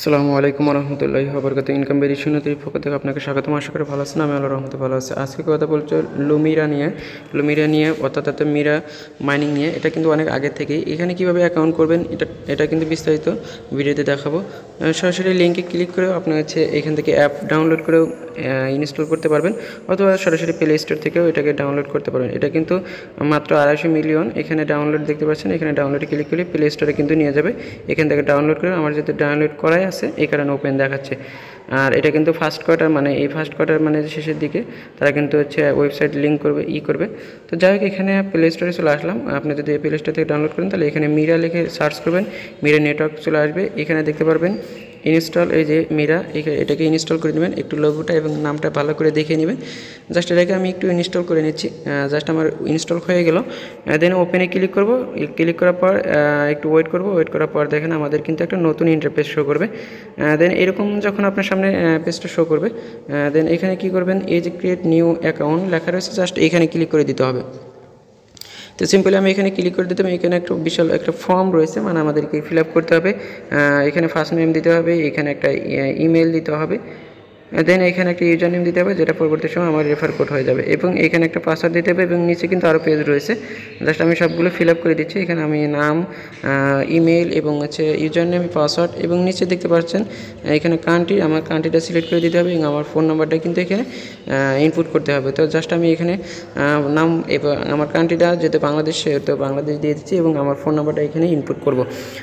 আসসালামু আলাইকুম রহমতুল্লাহি ওয়াবারাকাতুহু। ইনকাম ভেরিফিকেশনের পক্ষ থেকে আপনাকে স্বাগতম। আশা করি ভালো আছেন। আমি আল্লাহর রহমতে ভালো আছি। আজকে কথা বলছি লুমিরা নিয়ে অর্থাৎ মিরা মাইনিং নিয়ে। এটা কিন্তু অনেক আগে থেকেই এখানে কীভাবে অ্যাকাউন্ট করবেন এটা কিন্তু বিস্তারিত ভিডিওতে দেখাবো। সরাসরি লিঙ্কে ক্লিক করেও আপনি এখান থেকে অ্যাপ ডাউনলোড করেও ইনস্টল করতে পারবেন, অথবা সরাসরি প্লে স্টোর থেকেও এটাকে ডাউনলোড করতে পারবেন। এটা কিন্তু মাত্র 250 মিলিয়ন এখানে ডাউনলোড দেখতে পাচ্ছেন। এখানে ডাউনলোডে ক্লিক করলে প্লে স্টোরে কিন্তু নিয়ে যাবে। এখান থেকে ডাউনলোড করে আমার যাতে ডাউনলোড করাই আছে এই কারণে ওপেন দেখাচ্ছে। আর এটা কিন্তু ফার্স্ট কোয়ার্টার মানে শেষের দিকে তারা কিন্তু ওয়েবসাইট লিঙ্ক করবে। তো যাই হোক, এখানে প্লে স্টোরে চলে আসলাম। আপনি যদি প্লে স্টোর থেকে ডাউনলোড করেন তাহলে এখানে মিরা লিখে সার্চ করবেন, মিরা নেটওয়ার্ক চলে আসবে। এখানে দেখতে পারবেন ইনস্টল, এই যে মিরা, এটাকে ইনস্টল করে নেবেন। একটু লোগোটা এবং নামটা ভালো করে দেখে নেবেন। জাস্ট এটাকে আমি একটু ইনস্টল করে নিচ্ছি। জাস্ট আমার ইনস্টল হয়ে গেল। দেন ওপেনে ক্লিক করব। ক্লিক করার পর একটু ওয়েট করার পর দেখেন আমাদের কিন্তু একটা নতুন ইন্টারফেস শো করবে। দেন এরকম যখন আপনার সামনে পেজটা শো করবে, দেন এখানে কি করবেন, এই যে ক্রিয়েট নিউ অ্যাকাউন্ট লেখা রয়েছে, জাস্ট এখানে ক্লিক করে দিতে হবে। তো সিম্পলি আমি এখানে ক্লিক করে দিতাম। এখানে একটা বিশাল একটা ফর্ম রয়েছে, মানে আমাদেরকে ফিল আপ করতে হবে। এখানে ফার্স্ট নেম দিতে হবে, এখানে একটা ইমেল দিতে হবে, দেন এখানে একটা ইউজার নেম দিতে হবে, যেটা পরবর্তী সময় আমার রেফার কোড হয়ে যাবে, এবং এখানে একটা পাসওয়ার্ড দিতে হবে। এবং নিচে কিন্তু আরও পেজ রয়েছে, জাস্ট আমি সবগুলো ফিল আপ করে দিচ্ছি। এখানে আমি নাম, ইমেল এবং ইউজার নেম, পাসওয়ার্ড, এবং নিচে দেখতে পাচ্ছেন এখানে কান্ট্রি, আমার কান্ট্রিটা সিলেক্ট করে দিতে হবে, এবং আমার ফোন নাম্বারটা কিন্তু এখানে ইনপুট করতে হবে। তো জাস্ট আমি এখানে নাম এবং আমার কান্ট্রিটা যেহেতু বাংলাদেশ, তো বাংলাদেশ দিয়ে দিচ্ছি, এবং আমার ফোন নাম্বারটা এখানে ইনপুট করব।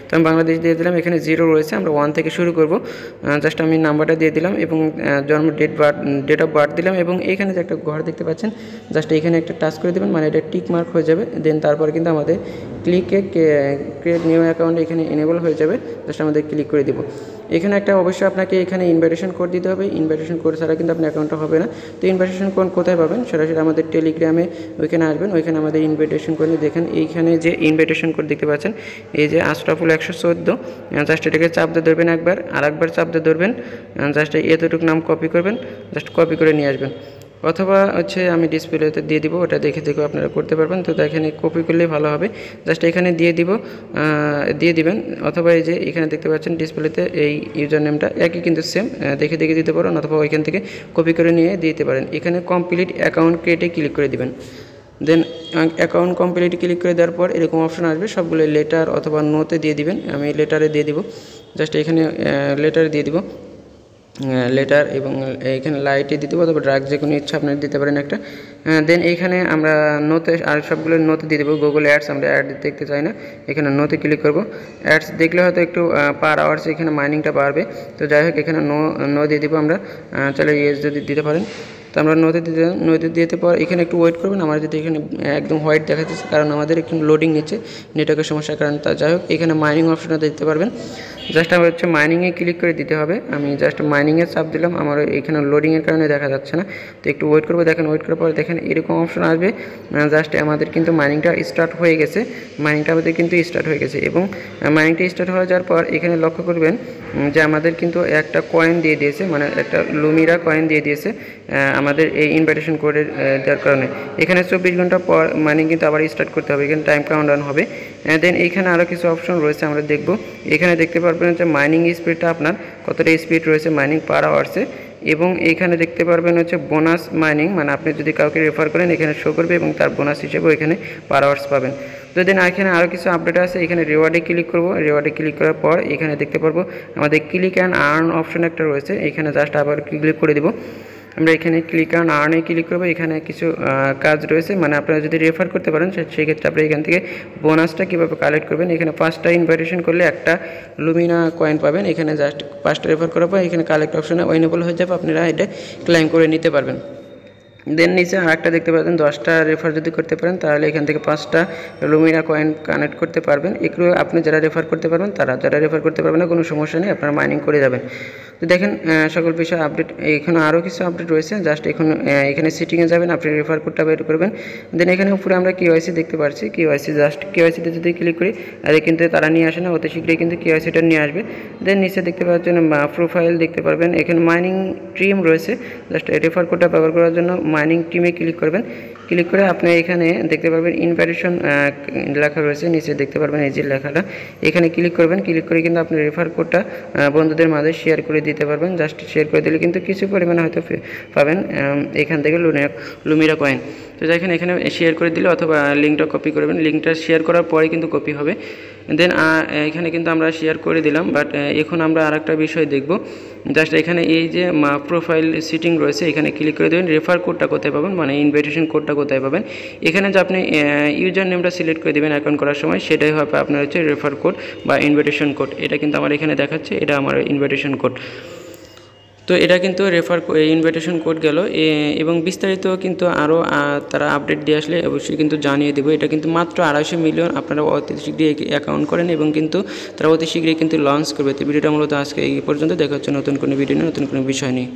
তো আমি বাংলাদেশ দিয়ে দিলাম। এখানে 0 রয়েছে, আমরা 1 থেকে শুরু করব। জাস্ট আমি নাম্বারটা দিয়ে দিলাম এবং জন্ম ডেট অফ বার্থ দিলাম। এবং এইখানে যে একটা ঘর দেখতে পাচ্ছেন, জাস্ট এখানে একটা টাচ করে দেবেন, মানে এটা টিক মার্ক হয়ে যাবে। দেন তারপর কিন্তু আমাদের ক্রিয়েট নিউ অ্যাকাউন্ট এখানে এনেবল হয়ে যাবে। জাস্ট আমাদের ক্লিক করে দেবো। এখানে একটা অবশ্যই আপনাকে এখানে ইনভাইটেশন কোড দিতে হবে। ইনভাইটেশন কোড ছাড়া কিন্তু আপনার অ্যাকাউন্টটা হবে না। তো ইনভাইটেশন কোড কোথায় পাবেন? সরাসরি আমাদের টেলিগ্রামে ওইখানে আসবেন। ওইখানে আমাদের ইনভাইটেশন কোড দেখেন, এইখানে যে ইনভাইটেশন কোড দেখতে পাচ্ছেন, এই যে আশরাফুল 114, জাস্ট এটাকে চাপ দিয়ে ধরবেন একবার, আর একবার চাপ দিয়ে ধরবেন। জাস্ট এতটুকু নাম কপি করবেন, জাস্ট কপি করে নিয়ে আসবেন, অথবা আমি ডিসপ্লেতে দিয়ে দিব, ওটা দেখে আপনারা করতে পারবেন। তো এখানে কপি করলেই ভালো হবে। জাস্ট এখানে দিয়ে দিবেন, অথবা এই যে এখানে দেখতে পাচ্ছেন ডিসপ্লেতে এই ইউজার নেমটা একই কিন্তু সেম, দেখে দিতে পারেন, অথবা ওইখান থেকে কপি করে নিয়ে দিতে পারেন। এখানে কমপ্লিট অ্যাকাউন্ট ক্রিয়েটে ক্লিক করে দিবেন। দেন অ্যাকাউন্ট কমপ্লিট ক্লিক করে দেওয়ার পর এরকম অপশন আসবে, সবগুলো লেটার অথবা নোতে দিয়ে দিবেন। আমি লেটারে দিয়ে দিব। জাস্ট এখানে লেটারে দিয়ে দিব, লেটার, এবং এখানে লাইটে দিতে পারবো, অথবা ড্রাগ যে কোনো ইচ্ছা আপনারা দিতে পারেন একটা। দেন এইখানে আমরা নোতে আর সবগুলো নোতে দিয়ে দেবো। গুগল অ্যাডস আমরা অ্যাড দেখতে চাই না, এখানে নোতে ক্লিক করব। অ্যাডস দেখলে হয়তো একটু পার আওয়ার্স এখানে মাইনিংটা বাড়বে। তো যাই হোক, এখানে নো দিয়ে দিব আমরা। তাহলে ইয়েস যদি দিতে পারেন, তো আমরা নদী দিতে পর এখানে একটু ওয়েট করবেন। আমার যদি এখানে একদম হোয়াইট দেখা যাচ্ছে, কারণ আমাদের একটু লোডিং নিচ্ছে নেটওয়ার্কের সমস্যার কারণে। তা যাই হোক, এখানে মাইনিং অপশনটা দিতে পারবেন। জাস্ট আমার মাইনিংয়ে ক্লিক করে দিতে হবে। আমি জাস্ট মাইনিংয়ে চাপ দিলাম, আমার এখানে লোডিংয়ের কারণে দেখা যাচ্ছে না। তো একটু ওয়েট করবো। দেখেন, ওয়েট করার পর দেখেন এরকম অপশন আসবে। জাস্ট আমাদের কিন্তু মাইনিংটা স্টার্ট হয়ে গেছে। এবং মাইনিংটা স্টার্ট হয়ে যাওয়ার পর এখানে লক্ষ্য করবেন যে আমাদের কিন্তু একটা কয়েন দিয়ে দিয়েছে, মানে একটা লুমিরা কয়েন দিয়ে দিয়েছে আমাদের এই ইনভাইটেশন কোডের দেওয়ার কারণে। এখানে 24 ঘন্টা পর মাইনিং কিন্তু আবার স্টার্ট করতে হবে, এখানে টাইম কাউন্টডাউন হবে। দেন এইখানে আরও কিছু অপশন রয়েছে, আমরা দেখব। এখানে দেখতে পারবেন যে মাইনিং স্পিডটা আপনার কতটা স্পিড রয়েছে মাইনিং পার আওয়ার্সে, এবং এইখানে দেখতে পারবেন বোনাস মাইনিং, মানে আপনি যদি কাউকে রেফার করেন এখানে শো করবে, এবং তার বোনাস হিসেবে এখানে পার আওয়ার্স পাবেন। তো দেন এখানে আরও কিছু আপডেট আছে। এখানে রিওয়ার্ডে ক্লিক করব। রিওয়ার্ডে ক্লিক করার পর এখানে দেখতে পারবো আমাদের ক্লিক অ্যান্ড আর্ন অপশন একটা রয়েছে, এখানে জাস্ট আবার ক্লিক করে দেবো। আমরা এখানে ক্লিক অ্যান্ড আর্নে ক্লিক করবো। এখানে কিছু কাজ রয়েছে, মানে আপনারা যদি রেফার করতে পারেন সেক্ষেত্রে আপনি এখান থেকে বোনাসটা কীভাবে কালেক্ট করবেন। এখানে 5টা ইনভাইটেশন করলে একটা লুমিনা কয়েন পাবেন। এখানে জাস্ট 5টা রেফার করার পর এখানে কালেক্ট অপশনে এনেবল হয়ে যাবে, আপনারা এটা ক্লেম করে নিতে পারবেন। দেন নিচে আরেকটা দেখতে পাবেন, 10টা রেফার যদি করতে পারেন তাহলে এখান থেকে 5টা লুমিনা কয়েন কানেক্ট করতে পারবেন। এগুলো আপনি যারা রেফার করতে পারবেন যারা রেফার করতে পারবেন না, কোনো সমস্যা নেই, আপনারা মাইনিং করে যাবেন। তো দেখেন সকল বিষয় আপডেট। এখানে আরও কিছু আপডেট রয়েছে। জাস্ট এখানে সিটিংয়ে যাবেন, আপনি রেফার কোডটা বের করবেন। দেন এখানে উপরে আমরা কেওয়াইসি দেখতে পাচ্ছি। জাস্ট কেওয়াইসিতে যদি ক্লিক করি তাহলে কিন্তু তারা নিয়ে আসে না, অতি শীঘ্রই কিন্তু কেওয়াইসিটা নিয়ে আসবে। দেন নিচে দেখতে পাচ্ছেন প্রোফাইল দেখতে পারবেন, এখানে মাইনিং ট্রিম রয়েছে। জাস্ট রেফার কোডটা ব্যবহার করার জন্য মাইনিং টিমে ক্লিক করবেন। ক্লিক করে আপনি এখানে দেখতে পারবেন ইনভাইটেশন লেখা রয়েছে, নিচে দেখতে পারবেন এই যে লেখাটা, এখানে ক্লিক করবেন। ক্লিক করে কিন্তু আপনি রেফার কোডটা বন্ধুদের মাঝে শেয়ার করে দিতে পারবেন। জাস্ট শেয়ার করে দিলে কিন্তু কিছু পরিমাণে হয়তো পাবেন এখান থেকে লুমিরা কয়েন। তো এখানে শেয়ার করে দিলে অথবা লিঙ্কটা কপি করবেন, লিঙ্কটা শেয়ার করার পরে কিন্তু কপি হবে। দেন এখানে কিন্তু আমরা শেয়ার করে দিলাম। বাট এখন আমরা আরেকটা বিষয় দেখব। জাস্ট এখানে এই যে প্রোফাইল সিটিং রয়েছে, এখানে ক্লিক করে দেবেন। রেফার কোডটা কোথায় পাবেন, মানে ইনভাইটেশন কোডটা কোথায় পাবেন, এখানে যে আপনি ইউজার নেমটা সিলেক্ট করে দেবেন অ্যাকাউন্ট করার সময়, সেটাই হবে আপনার হচ্ছে রেফার কোড বা ইনভাইটেশন কোড। এটা কিন্তু আমার এখানে দেখাচ্ছে, এটা আমার ইনভাইটেশন কোড। তো এটা কিন্তু ইনভাইটেশন কোড গেল। এবং বিস্তারিত কিন্তু আরও তারা আপডেট দিয়ে আসলে অবশ্যই কিন্তু জানিয়ে দেবো। এটা কিন্তু মাত্র 250 মিলিয়ন আপনারা অতি শীঘ্রই অ্যাকাউন্ট করেন এবং কিন্তু তারা অতি শীঘ্রই কিন্তু লঞ্চ করবে। তো ভিডিওটা মূলত আজকে এই পর্যন্ত, দেখা হচ্ছে নতুন কোনো ভিডিও নিয়ে, নতুন কোনো বিষয় নিয়ে।